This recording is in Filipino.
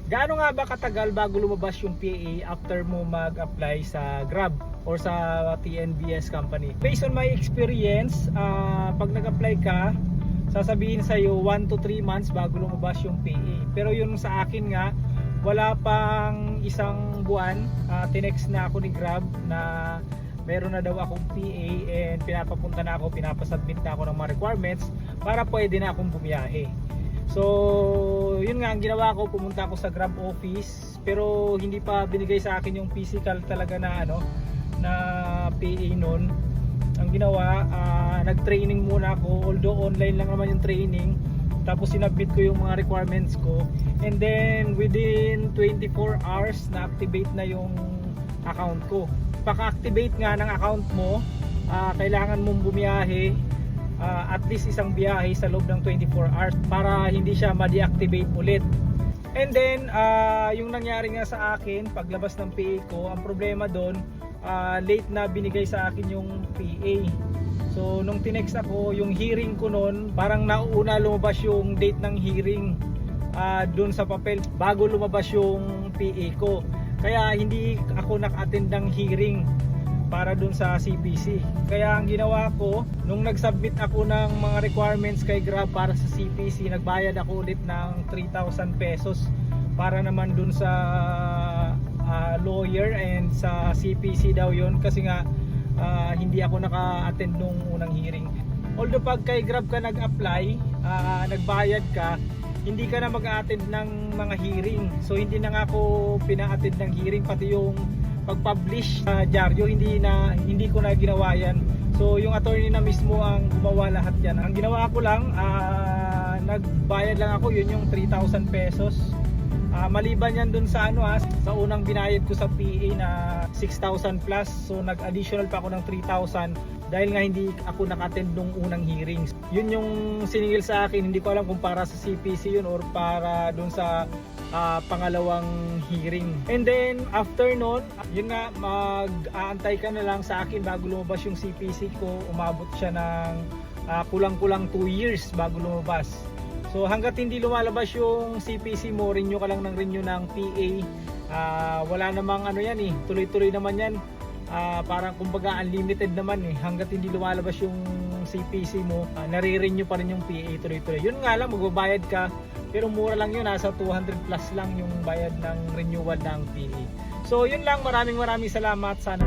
Gaano nga ba katagal bago lumabas yung PA after mo mag-apply sa Grab or sa TNBS company? Based on my experience, pag nag-apply ka, sasabihin sa'yo 1 to 3 months bago lumabas yung PA. Pero yun sa akin nga, wala pang isang buwan, tinext na ako ni Grab na meron na daw akong PA and pinapapunta na ako, pinapasubmit na ako ng mga requirements para pwede na akong bumiyahe. So yun nga ang ginawa ko, pumunta ako sa Grab office pero hindi pa binigay sa akin yung physical talaga na na PA noon. Ang ginawa, nag-training muna ako, although online lang naman yung training, tapos sinubmit ko yung mga requirements ko and then within 24 hours na activate na yung account ko. Paka-activate nga ng account mo, kailangan mong bumiyahe at least isang biyahe sa loob ng 24 hours para hindi siya ma-deactivate ulit. And then yung nangyari nga sa akin paglabas ng PA ko, ang problema doon, late na binigay sa akin yung PA. So nung tinext ako, yung hearing ko noon, parang nauuna lumabas yung date ng hearing doon sa papel bago lumabas yung PA ko. Kaya hindi ako naka-attend ng hearing para dun sa CPC. Kaya ang ginawa ko, nung nag-submit ako ng mga requirements kay Grab para sa CPC, nagbayad ako ulit ng 3,000 pesos para naman dun sa lawyer and sa CPC daw yun kasi nga hindi ako naka-attend nung unang hearing. Although pag kay Grab ka nag-apply, nagbayad ka, hindi ka na mag-attend ng mga hearing. So hindi na nga ako pina-attend ng hearing, pati yung pag-publish dyaryo hindi ko na ginawa yan. So yung attorney na mismo ang gumawa lahat yan. Ang ginawa ko lang, nagbayad lang ako, yun yung 3,000 pesos. Maliban yan dun sa sa unang binayad ko sa PA na 6,000 plus. So nag-additional pa ako ng 3,000 dahil nga hindi ako naka-attend nung unang hearings. Yun yung siningil sa akin, hindi ko alam kung para sa CPC yun or para dun sa pangalawang hearing. And then after nun, yun nga, mag-aantay ka na lang sa akin bago lumabas yung CPC ko. Umabot siya ng kulang-kulang 2 years bago lumabas. So hanggat hindi lumalabas yung CPC mo, renew ka lang ng renew ng PA. Wala namang yan tuloy-tuloy naman yan. Parang kumbaga unlimited naman hanggat hindi lumalabas yung CPC mo, nare-renew pa rin yung PA tuloy-tuloy. Yun nga lang, magbabayad ka pero mura lang yun, nasa 200 plus lang yung bayad ng renewal ng PA. So yun lang, maraming salamat, sana